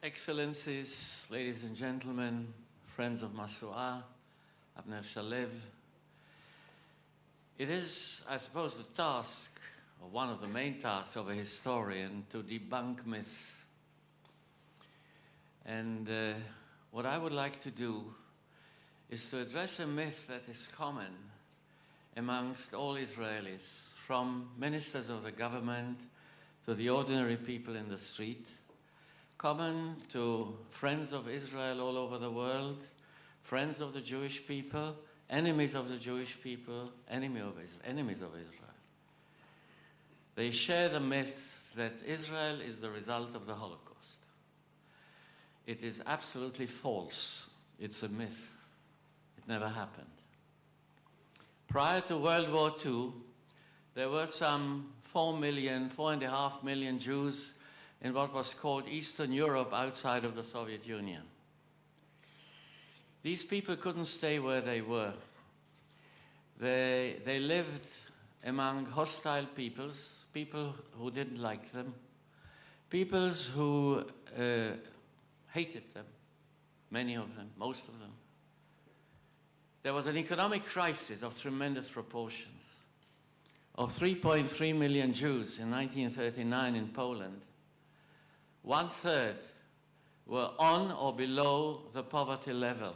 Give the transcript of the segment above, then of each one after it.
Excellencies, ladies and gentlemen, friends of Masu'ah, Abner Shalev, it is, I suppose, the task, or one of the main tasks of a historian, to debunk myths. And what I would like to do is to address a myth that is common amongst all Israelis, from ministers of the government to the ordinary people in the street, common to friends of Israel all over the world, friends of the Jewish people, enemies of the Jewish people, enemies of Israel. They share the myth that Israel is the result of the Holocaust. It is absolutely false. It's a myth. It never happened. Prior to World War II, there were some 4.5 million Jews in what was called Eastern Europe outside of the Soviet Union. These people couldn't stay where they were. They lived among hostile peoples, people who didn't like them, peoples who hated them, many of them, most of them. There was an economic crisis of tremendous proportions. Of 3.3 million Jews in 1939 in Poland, 1/3 were on or below the poverty level.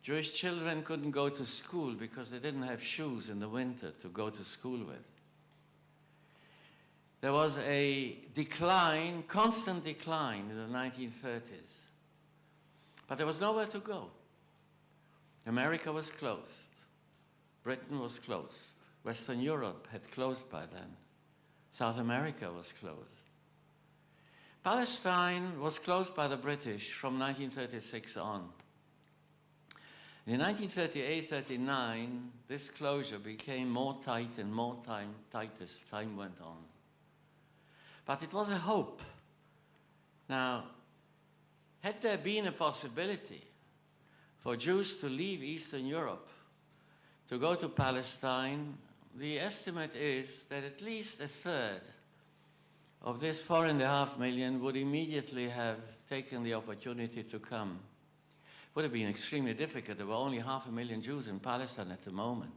Jewish children couldn't go to school because they didn't have shoes in the winter to go to school with. There was a decline, constant decline in the 1930s. But there was nowhere to go. America was closed. Britain was closed. Western Europe had closed by then. South America was closed. Palestine was closed by the British from 1936 on. In 1938-39, this closure became more tight and more tight as time went on. But it was a hope. Now, had there been a possibility for Jews to leave Eastern Europe, to go to Palestine, the estimate is that at least 1/3 of this 4.5 million would immediately have taken the opportunity to come. It would have been extremely difficult. There were only 500,000 Jews in Palestine at the moment.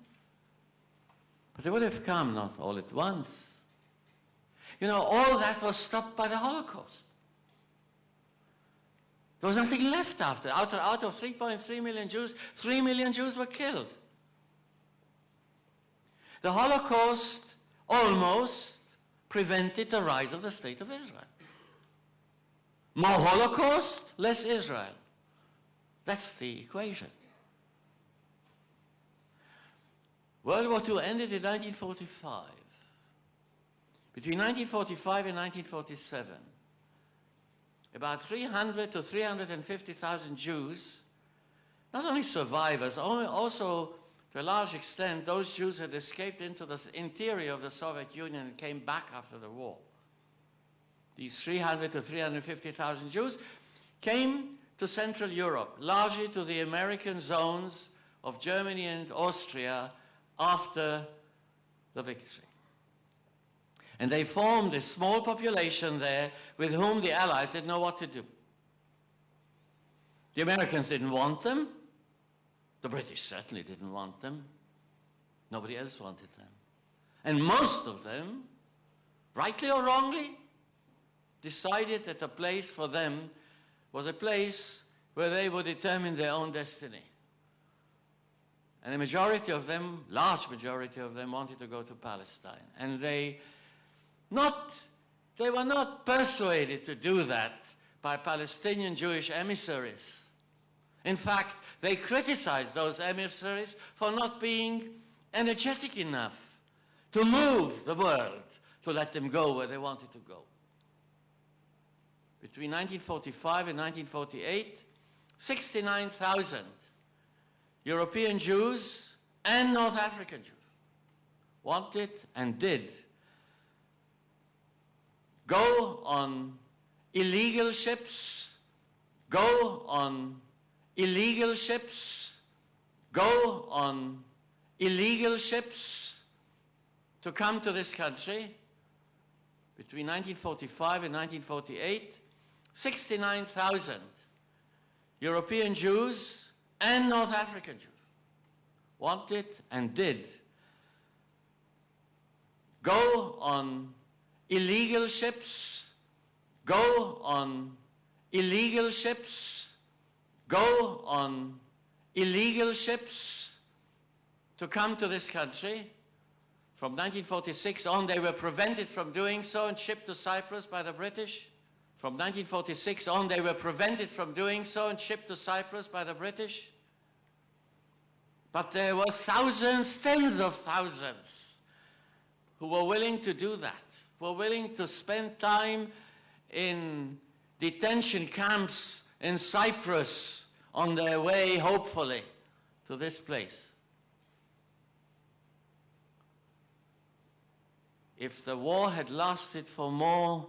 But they would have come, not all at once. You know, all that was stopped by the Holocaust. There was nothing left after. Out of 3.3 million Jews, 3 million Jews were killed. The Holocaust almost prevented the rise of the State of Israel. More Holocaust, less Israel. That's the equation. World War II ended in 1945. Between 1945 and 1947, about 300 to 350,000 Jews, not only survivors, also to a large extent, those Jews had escaped into the interior of the Soviet Union and came back after the war. These 300 to 350,000 Jews came to Central Europe, largely to the American zones of Germany and Austria after the victory. And they formed a small population there with whom the Allies didn't know what to do. The Americans didn't want them. The British certainly didn't want them. Nobody else wanted them. And most of them, rightly or wrongly, decided that a place for them was a place where they would determine their own destiny. And a majority of them, large majority of them, wanted to go to Palestine. And they were not persuaded to do that by Palestinian Jewish emissaries. In fact, they criticized those emissaries for not being energetic enough to move the world, to let them go where they wanted to go. Between 1945 and 1948, 69,000 European Jews and North African Jews wanted and did go on illegal ships, go on illegal ships, go on illegal ships to come to this country. Between 1945 and 1948, 69,000 European Jews and North African Jews wanted and did go on illegal ships, go on illegal ships, go on illegal ships to come to this country. From 1946 on, they were prevented from doing so and shipped to Cyprus by the British. From 1946 on, they were prevented from doing so and shipped to Cyprus by the British. But there were thousands, tens of thousands, who were willing to do that, were willing to spend time in detention camps in Cyprus on their way, hopefully, to this place. If the war had lasted for more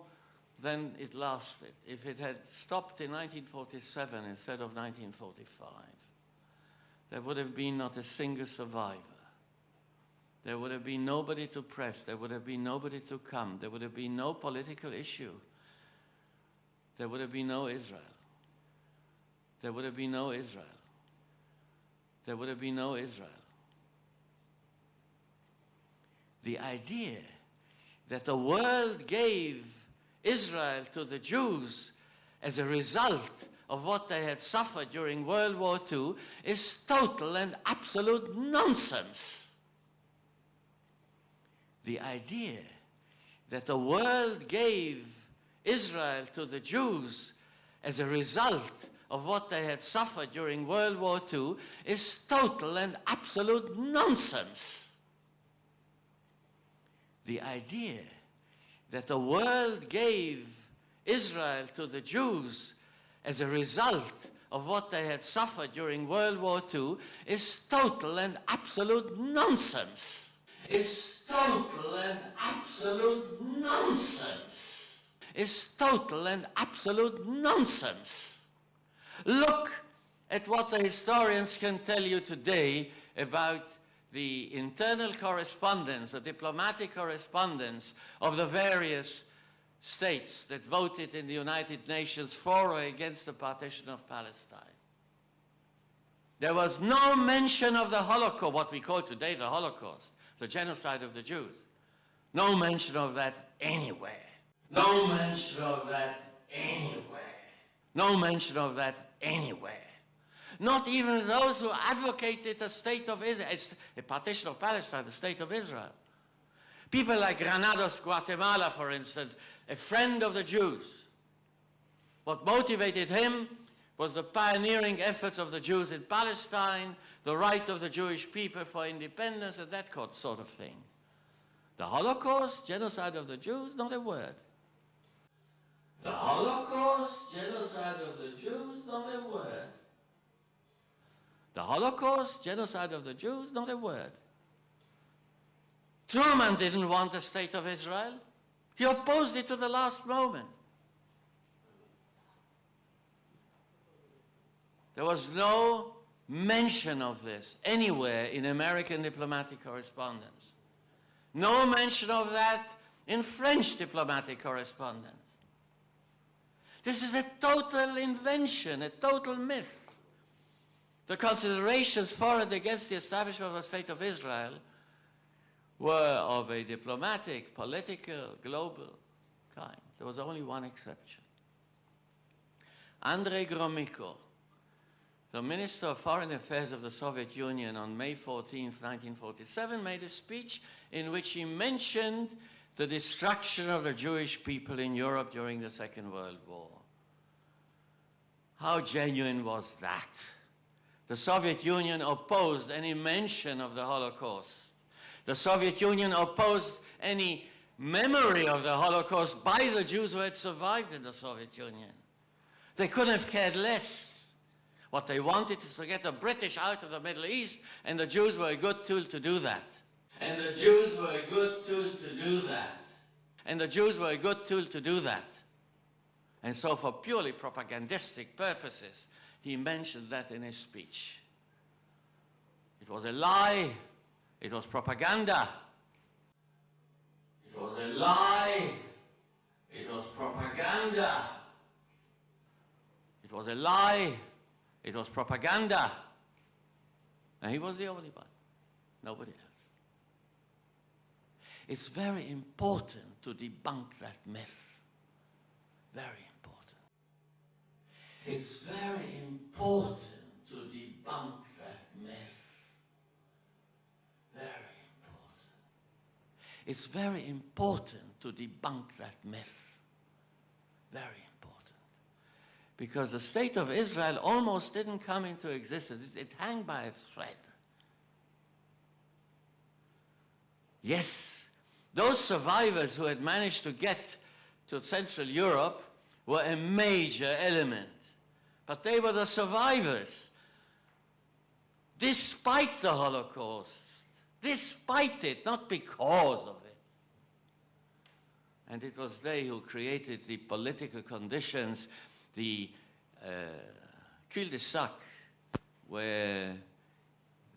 than it lasted, if it had stopped in 1947 instead of 1945, there would have been not a single survivor. There would have been nobody to press. There would have been nobody to come. There would have been no political issue. There would have been no Israel. There would have been no Israel. There would have been no Israel. The idea that the world gave Israel to the Jews as a result of what they had suffered during World War II is total and absolute nonsense. The idea that the world gave Israel to the Jews as a result of what they had suffered during World War II is total and absolute nonsense. The idea that the world gave Israel to the Jews as a result of what they had suffered during World War II is total and absolute nonsense. Is total and absolute nonsense. Is total and absolute nonsense. Look at what the historians can tell you today about the internal correspondence, the diplomatic correspondence of the various states that voted in the United Nations for or against the partition of Palestine. There was no mention of the Holocaust, what we call today the Holocaust, the genocide of the Jews. No mention of that anywhere. No mention of that anywhere. No mention of that anywhere. Not even those who advocated a state of Israel, a partition of Palestine, the state of Israel. People like Granados, Guatemala, for instance, a friend of the Jews. What motivated him was the pioneering efforts of the Jews in Palestine, the right of the Jewish people for independence, and that sort of thing. The Holocaust, genocide of the Jews, not a word. The Holocaust, genocide of the Jews, not a word. The Holocaust, genocide of the Jews, not a word. Truman didn't want a state of Israel. He opposed it to the last moment. There was no mention of this anywhere in American diplomatic correspondence. No mention of that in French diplomatic correspondence. This is a total invention, a total myth. The considerations for and against the establishment of the State of Israel were of a diplomatic, political, global kind. There was only one exception. Andrei Gromyko, the Minister of Foreign Affairs of the Soviet Union, on May 14, 1947, made a speech in which he mentioned the destruction of the Jewish people in Europe during the Second World War. How genuine was that? The Soviet Union opposed any mention of the Holocaust. The Soviet Union opposed any memory of the Holocaust by the Jews who had survived in the Soviet Union. They couldn't have cared less. What they wanted is to get the British out of the Middle East, and the Jews were a good tool to do that. And the Jews were a good tool to do that. And the Jews were a good tool to do that. And so for purely propagandistic purposes, he mentioned that in his speech. It was a lie. It was propaganda. It was a lie. It was propaganda. It was a lie. It was propaganda. And he was the only one. Nobody else. It's very important to debunk that myth. Very important. It's very important to debunk that myth. Very important. It's very important to debunk that myth. Very important. Because the state of Israel almost didn't come into existence. It hung by a thread. Yes, those survivors who had managed to get to Central Europe were a major element. But they were the survivors. Despite the Holocaust. Despite it, not because of it. And it was they who created the political conditions, the cul-de-sac, where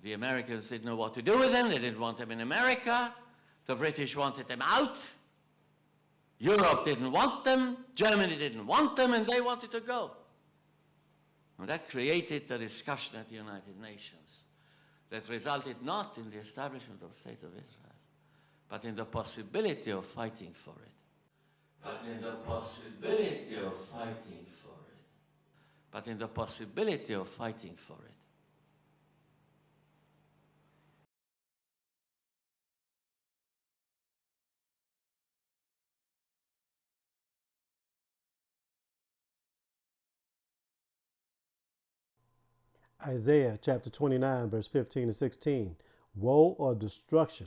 the Americans didn't know what to do with them. They didn't want them in America. The British wanted them out. Europe didn't want them. Germany didn't want them, and they wanted to go. And that created the discussion at the United Nations that resulted not in the establishment of the State of Israel, but in the possibility of fighting for it. But in the possibility of fighting for it. But in the possibility of fighting for it. Isaiah chapter 29, verse 15 and 16. Woe or destruction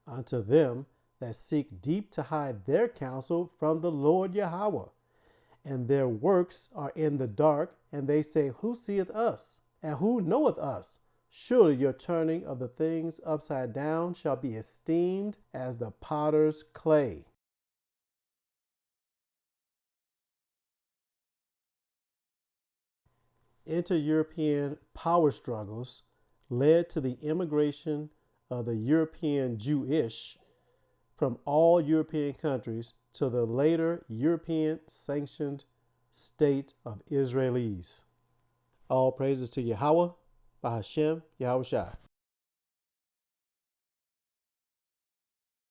unto them that seek deep to hide their counsel from the Lord Yahweh. And their works are in the dark, and they say, who seeth us? And who knoweth us? Surely your turning of the things upside down shall be esteemed as the potter's clay. Inter-European power struggles led to the immigration of the European Jewish from all European countries to the later European sanctioned state of Israelis. All praises to Yahweh, Bahashem, Yahushua.